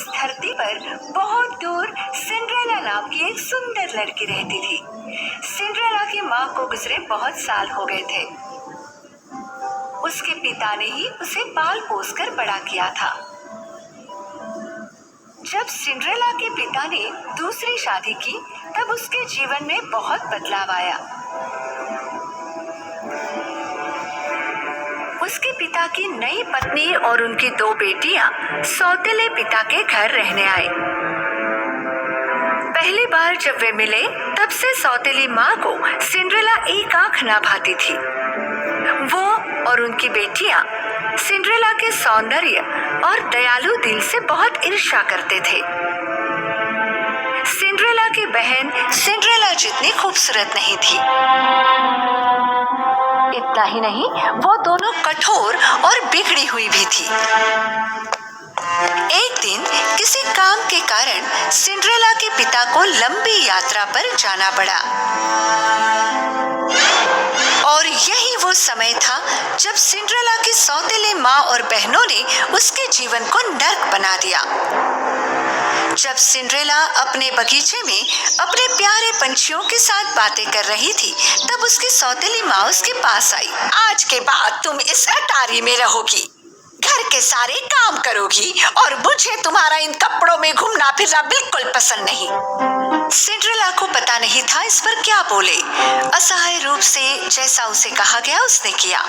इस धरती पर बहुत दूर सिंड्रेला नाम की एक सुंदर लड़की रहती थी। सिंड्रेला की माँ को गुजरे बहुत साल हो गए थे। उसके पिता ने ही उसे पाल पोस कर बड़ा किया था। जब सिंड्रेला के पिता ने दूसरी शादी की तब उसके जीवन में बहुत बदलाव आया। उसके पिता की नई पत्नी और उनकी 2 बेटियां सौतेले पिता के घर रहने आए। पहली बार जब वे मिले तब से सौतेली माँ को सिंड्रेला एक आंख ना भाती थी। वो और उनकी बेटियां सिंड्रेला के सौंदर्य और दयालु दिल से बहुत ईर्ष्या करते थे। सिंड्रेला की बहन सिंड्रेला जितनी खूबसूरत नहीं थी। इतना ही नहीं, वो दोनों कठोर और बिगड़ी हुई भी थी। एक दिन किसी काम के कारण सिंड्रेला के पिता को लंबी यात्रा पर जाना पड़ा और यही वो समय था जब सिंड्रेला की सौतेली माँ और बहनों ने उसके जीवन को नर्क बना दिया। जब सिंड्रेला अपने बगीचे में अपने प्यारे पंछियों के साथ बातें कर रही थी तब उसकी सौतेली माँ उसके पास आई। आज के बाद तुम इस अटारी में रहोगी, घर के सारे काम करोगी और मुझे तुम्हारा इन कपड़ों में घूमना फिरना बिल्कुल पसंद नहीं। सिंड्रेला को पता नहीं था इस पर क्या बोले। असहाय रूप से जैसा उसे कहा गया उसने किया।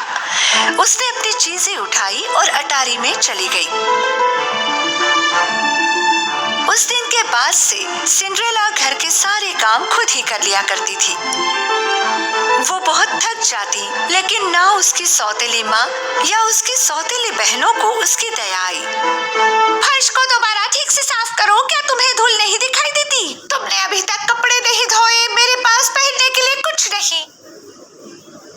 उसने अपनी चीजें उठाई और अटारी में चली गई। उस दिन के बाद से सिंड्रेला घर के सारे काम खुद ही कर लिया करती थी। वो बहुत थक जाती, लेकिन ना उसकी सौतेली माँ या उसकी सौतेली बहनों को उसकी दया आई। फर्श को दोबारा ठीक से साफ करो, क्या तुम्हें धूल नहीं दिखाई देती? तुमने अभी तक कपड़े नहीं धोए, मेरे पास पहनने के लिए कुछ नहीं।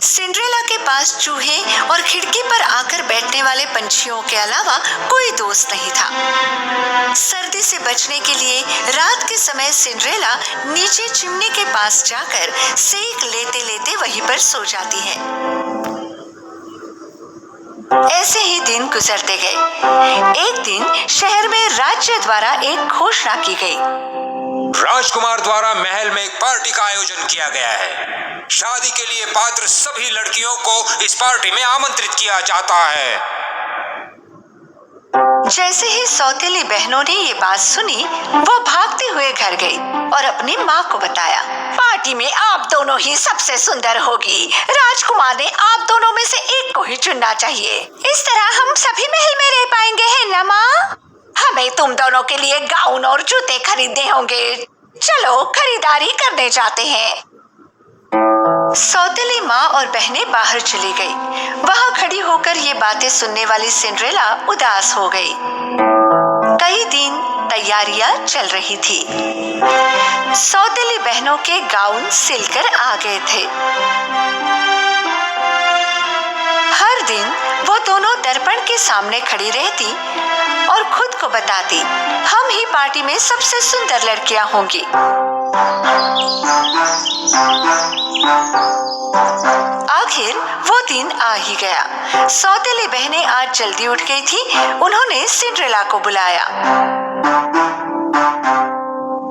सिंड्रेला के पास चूहे और खिड़की पर आकर बैठने वाले पंछियों के अलावा कोई दोस्त नहीं था। सर्दी से बचने के लिए रात के समय सिंड्रेला नीचे चिमनी के पास जाकर सेक लेते लेते वहीं पर सो जाती है। ऐसे ही दिन गुजरते गए। एक दिन शहर में राज्य द्वारा एक घोषणा की गई। राजकुमार द्वारा महल में एक पार्टी का आयोजन किया गया है। शादी के लिए पात्र सभी लड़कियों को इस पार्टी में आमंत्रित किया जाता है। जैसे ही सौतेली बहनों ने ये बात सुनी, वो भागते हुए घर गई और अपनी माँ को बताया। पार्टी में आप दोनों ही सबसे सुंदर होगी। राजकुमार ने आप दोनों में से एक को ही चुनना चाहिए। इस तरह हम सभी महल में रह पाएंगे, है ना माँ? हमें तुम दोनों के लिए गाउन और जूते खरीदने होंगे। चलो खरीदारी करने जाते हैं। सौतेली माँ और बहनें बाहर चली गई। वहाँ खड़ी होकर ये बातें सुनने वाली सिंड्रेला उदास हो गई। कई दिन तैयारियां चल रही थी। सौतेली बहनों के गाउन सिलकर आ गए थे। हर दिन वो दोनों दर्पण के सामने खड़ी रहती और खुद को बताती, हम ही पार्टी में सबसे सुंदर लड़कियां होंगी। आखिर वो दिन आ ही गया। सौतेली बहनें आज जल्दी उठ गई थी। उन्होंने सिंड्रेला को बुलाया।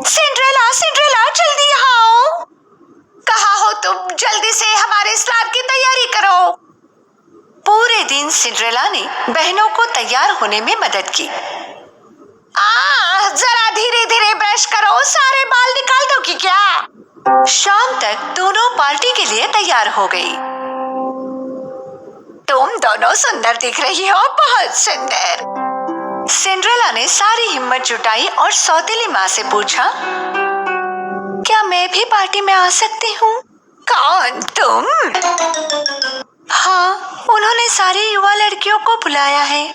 सिंड्रेला, सिंड्रेला, जल्दी आओ। कहाँ हो तुम? जल्दी से हमारे स्नान की तैयारी करो। पूरे दिन सिंड्रेला ने बहनों को तैयार होने में मदद की। जरा धीरे धीरे ब्रश करो, सारे बाल निकाल दोगी क्या? शाम तक दोनों पार्टी के लिए तैयार हो गई। तुम दोनों सुंदर दिख रही हो, बहुत सुंदर। सिंड्रेला ने सारी हिम्मत जुटाई और सौतेली माँ से पूछा, क्या मैं भी पार्टी में आ सकती हूँ? कौन, तुम? हाँ, उन्होंने सारी युवा लड़कियों को बुलाया है।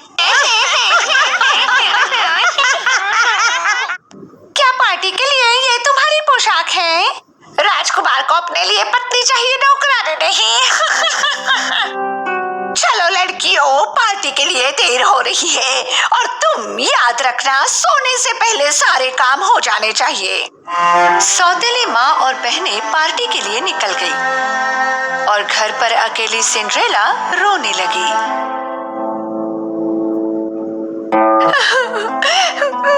क्या पार्टी के लिए ये तुम्हारी पोशाक है? राजकुमार को अपने लिए पत्नी चाहिए, नौकरानी नहीं। चलो लड़कियों, पार्टी के लिए देर हो रही है और तुम याद रखना, सोने से पहले सारे काम हो जाने चाहिए। सौतेली माँ और बहनें पार्टी के लिए निकल गई और घर पर अकेली सिंड्रेला रोने लगी।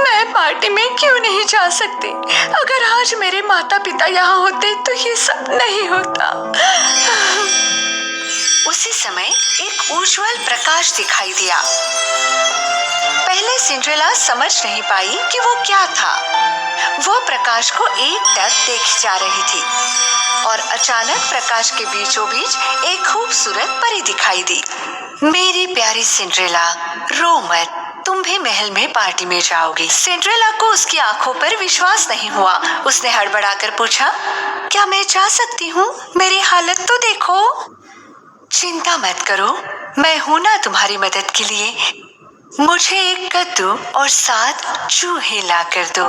मैं पार्टी में क्यों नहीं जा सकती? अगर आज मेरे माता पिता यहाँ होते तो ये सब नहीं होता। उसी समय एक उज्जवल प्रकाश दिखाई दिया। पहले सिंड्रेला समझ नहीं पाई कि वो क्या था। वो प्रकाश को एकटक देखी जा रही थी और अचानक प्रकाश के बीचों बीच एक खूबसूरत परी दिखाई दी। मेरी प्यारी सिंड्रेला, रो मत, तुम भी महल में पार्टी में जाओगी। सिंड्रेला को उसकी आंखों पर विश्वास नहीं हुआ। उसने हड़बड़ाकर पूछा, क्या मैं जा सकती हूँ? मेरी हालत तो देखो। चिंता मत करो, मैं हूँ ना तुम्हारी मदद के लिए। मुझे एक कद्दू और 7 चूहे ला कर दो।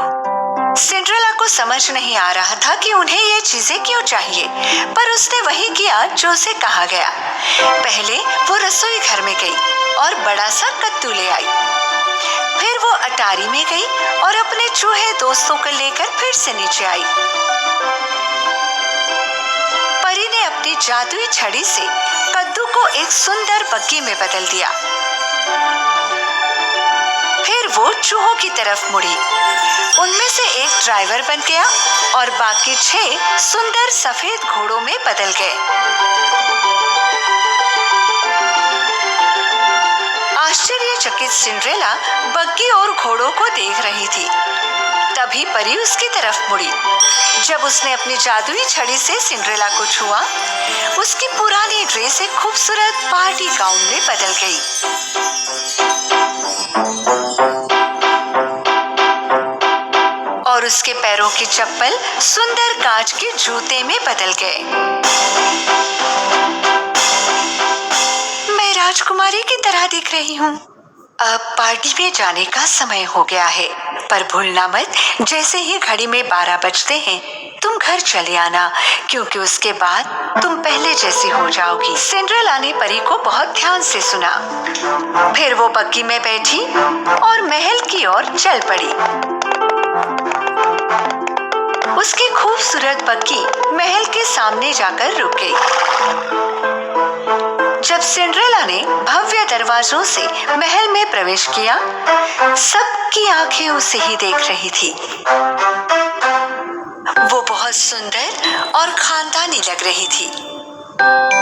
सिंड्रेला को समझ नहीं आ रहा था कि उन्हें ये चीजें क्यों चाहिए, पर उसने वही किया जो उसे कहा गया। पहले वो रसोई घर में गई और बड़ा सा कद्दू ले आई। फिर वो अटारी में गई और अपने चूहे दोस्तों को लेकर फिर से नीचे आई। परी ने अपनी जादुई छड़ी से कद्दू को एक सुंदर बग्गी में बदल दिया। फिर वो चूहों की तरफ मुड़ी। उनमें से एक ड्राइवर बन गया और बाकी 6 सुंदर सफेद घोड़ों में बदल गए। आश्चर्यचकित सिंड्रेला बग्गी और घोड़ों को देख रही थी। तभी परी उसकी तरफ मुड़ी। जब उसने अपनी जादुई छड़ी से सिंड्रेला को छुआ, उसकी पुरानी ड्रेस एक खूबसूरत पार्टी गाउन में बदल गई। और उसके पैरों की चप्पल सुंदर कांच के जूते में बदल गए। मैं राजकुमारी की तरह दिख रही हूँ। अब पार्टी में जाने का समय हो गया है, पर भूलना मत, जैसे ही घड़ी में 12 बजते हैं तुम घर चले आना, क्योंकि उसके बाद तुम पहले जैसी हो जाओगी। सिंड्रेला ने परी को बहुत ध्यान से सुना। फिर वो बग्गी में बैठी और महल की ओर चल पड़ी। उसकी खूबसूरत बग्गी महल के सामने जाकर रुक गई। जब सिंड्रेला ने भव्य दरवाजों से महल में प्रवेश किया, सबकी आंखें उसे ही देख रही थी। वो बहुत सुंदर और खानदानी लग रही थी।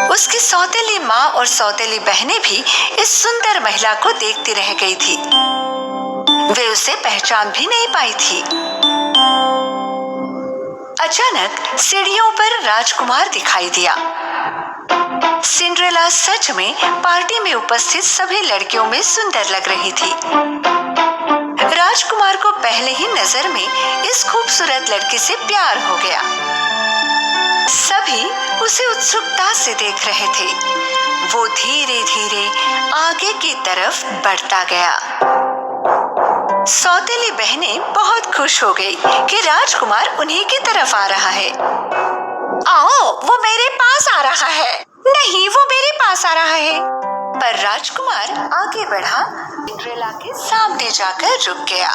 उसकी सौतेली माँ और सौतेली बहनें भी इस सुंदर महिला को देखती रह गई थी। वे उसे पहचान भी नहीं पाई थी। अचानक सीढ़ियों पर राजकुमार दिखाई दिया। सिंड्रेला सच में पार्टी में उपस्थित सभी लड़कियों में सुंदर लग रही थी। राजकुमार को पहले ही नजर में इस खूबसूरत लड़की से प्यार हो गया। सभी उसे उत्सुकता से देख रहे थे। वो धीरे धीरे आगे की तरफ बढ़ता गया। सौतेली बहनें बहुत खुश हो गई कि राजकुमार उन्हीं की तरफ आ रहा है। आओ, वो मेरे पास आ रहा है। नहीं, वो मेरे पास आ रहा है। पर राजकुमार आगे बढ़ा, सिंड्रेला के सामने जाकर रुक गया।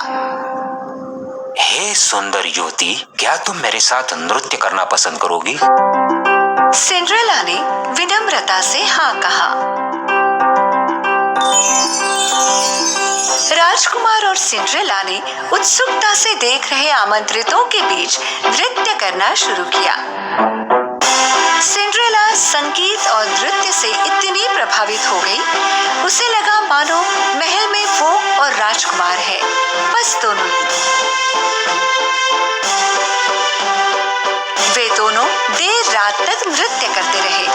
हे सुंदर युवती, क्या तुम मेरे साथ नृत्य करना पसंद करोगी? सिंड्रेला ने विनम्रता से हाँ कहा। राजकुमार और सिंड्रेला ने उत्सुकता से देख रहे आमंत्रितों के बीच नृत्य करना शुरू किया। सिंड्रेला संगीत और नृत्य से इतनी प्रभावित हो गई, उसे लगा मानो महल में वो और राजकुमार है, बस दोनों ही। वे दोनों देर रात तक नृत्य करते रहे।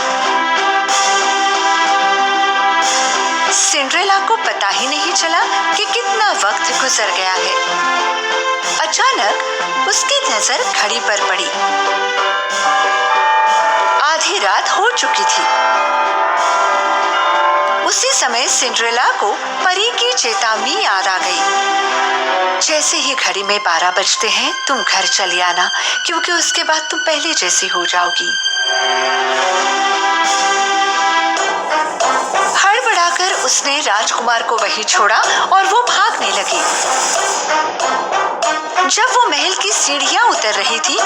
सिंड्रेला को पता ही नहीं चला कि कितना वक्त गुजर गया है। अचानक उसकी नजर घड़ी पर पड़ी। आधी रात हो चुकी थी। उसी समय सिंड्रेला को परी की चेतावनी याद आ गई। जैसे ही घड़ी में 12 बजते हैं तुम घर चली आना, क्योंकि उसके बाद तुम पहले जैसी हो जाओगी। हड़बड़ाकर उसने राजकुमार को वहीं छोड़ा और वो भागने लगी। जब वो महल की सीढ़ियां उतर रही थी,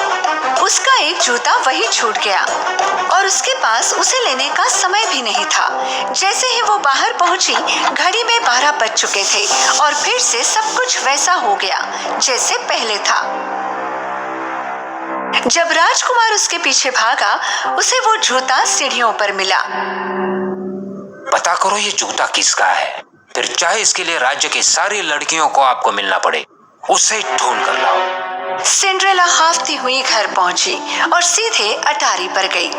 उसका एक जूता वहीं छूट गया और उसके पास उसे लेने का समय भी नहीं था। जैसे ही वो बाहर पहुंची, घड़ी में 12 बज चुके थे और फिर से सब कुछ वैसा हो गया जैसे पहले था। जब राजकुमार उसके पीछे भागा, उसे वो जूता सीढ़ियों पर मिला। पता करो ये जूता किसका है, फिर चाहे इसके लिए राज्य की सारी लड़कियों को आपको मिलना पड़े, उसे ढूंढ कर लाओ। सिंड्रेला हाफती हुई घर पहुंची और सीधे अटारी पर गई।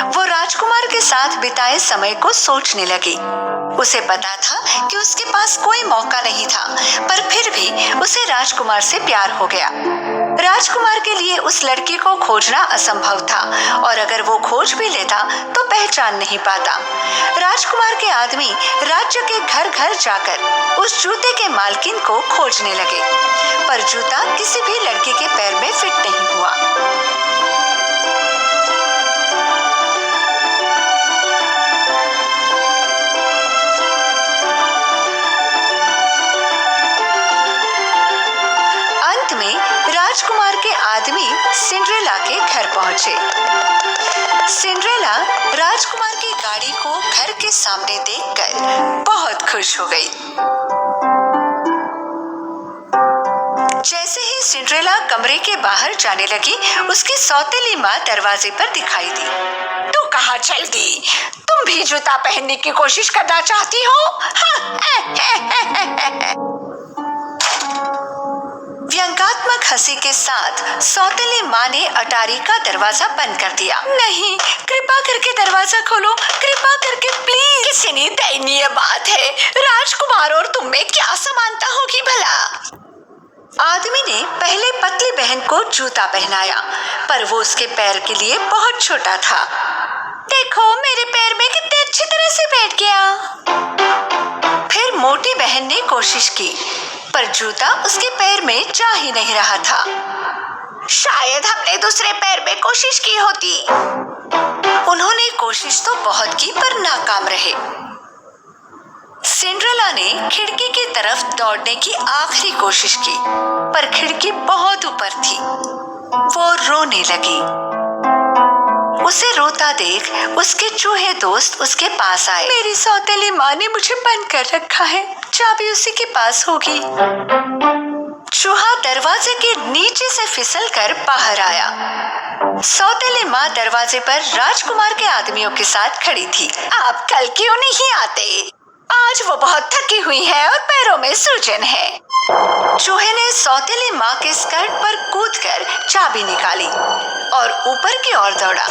वो राजकुमार के साथ बिताए समय को सोचने लगी। उसे पता था कि उसके पास कोई मौका नहीं था, पर फिर भी उसे राजकुमार से प्यार हो गया। राजकुमार के लिए उस लड़की को खोजना असंभव था और अगर वो खोज भी लेता तो पहचान नहीं पाता। राजकुमार के आदमी राज्य के घर घर जाकर उस जूते के मालकिन को खोजने लगे, पर जूता किसी भी लड़की के पैर में फिट नहीं हुआ। अंत में राजकुमार के आदमी सिंड्रेला के घर पहुंचे। सिंड्रेला राजकुमार की गाड़ी को घर के सामने देखकर बहुत खुश हो गई। जैसे ही सिंड्रेला कमरे के बाहर जाने लगी, उसकी सौतेली माँ दरवाजे पर दिखाई दी। तू कहाँ चल दी? तुम भी जूता पहनने की कोशिश करना चाहती हो? व्यंग्यात्मक हंसी के साथ सौतेली माँ ने अटारी का दरवाजा बंद कर दिया। नहीं, कृपा करके दरवाजा खोलो, कृपा करके प्लीज। कितनी दयनीय बात है, राजकुमार और तुम में क्या समानता होगी भला? आदमी ने पहले पतली बहन को जूता पहनाया, पर वो उसके पैर के लिए बहुत छोटा था। देखो मेरे पैर में कितने अच्छी तरह से बैठ गया। फिर मोटी बहन ने कोशिश की, पर जूता उसके पैर में जा ही नहीं रहा था। शायद हमने दूसरे पैर में कोशिश की होती। उन्होंने कोशिश तो बहुत की, पर नाकाम रहे। सिंड्रेला ने खिड़की की तरफ दौड़ने की आखिरी कोशिश की, पर खिड़की बहुत ऊपर थी। वो रोने लगी। उसे रोता देख उसके चूहे दोस्त उसके पास आए। मेरी सौतेली माँ ने मुझे बंद कर रखा है, चाबी उसी के पास होगी। चूहा दरवाजे के नीचे से फिसलकर बाहर आया। सौतेली माँ दरवाजे पर राजकुमार के आदमियों के साथ खड़ी थी। आप कल क्यों नहीं आते? आज वो बहुत थकी हुई है और पैरों में सूजन है। चूहे ने सौतेली माँ के स्कर्ट पर कूदकर चाबी निकाली और ऊपर की ओर दौड़ा।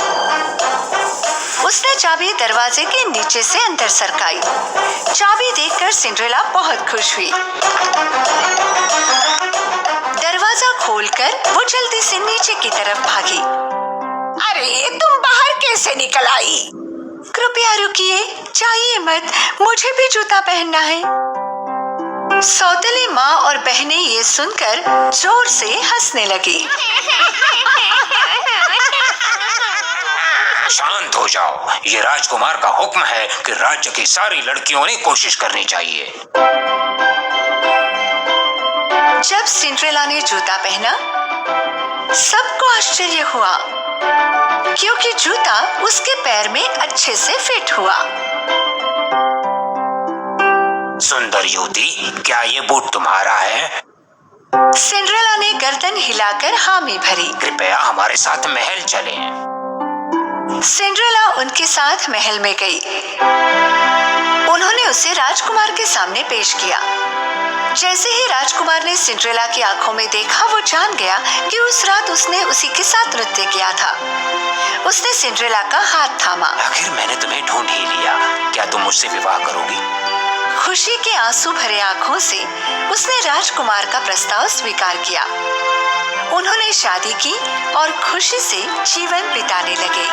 उसने चाबी दरवाजे के नीचे से अंदर सरकाई। चाबी देखकर सिंड्रेला बहुत खुश हुई। दरवाजा खोलकर वो जल्दी से नीचे की तरफ भागी। अरे तुम बाहर कैसे निकल आई? कृपया रुकिए, जाइए मत, मुझे भी जूता पहनना है। सौतेली माँ और बहनें ये सुनकर जोर से हंसने लगी। शांत हो जाओ, ये राजकुमार का हुक्म है कि राज्य की सारी लड़कियों ने कोशिश करनी चाहिए। जब सिंड्रेला ने जूता पहना, सबको आश्चर्य हुआ, क्योंकि जूता उसके पैर में अच्छे से फिट हुआ। सुंदर युवती, क्या ये बूट तुम्हारा है? सिंड्रेला ने गर्दन हिलाकर हामी भरी। कृपया हमारे साथ महल चलें। सिंड्रेला उनके साथ महल में गई। उन्होंने उसे राजकुमार के सामने पेश किया। जैसे ही राजकुमार ने सिंड्रेला की आंखों में देखा, वो जान गया कि उस रात उसने उसी के साथ नृत्य किया था। उसने सिंड्रेला का हाथ थामा। आखिर मैंने तुम्हें ढूंढ ही लिया, क्या तुम मुझसे विवाह करोगी? खुशी के आंसू भरे आंखों से उसने राजकुमार का प्रस्ताव स्वीकार किया। उन्होंने शादी की और खुशी से जीवन बिताने लगे।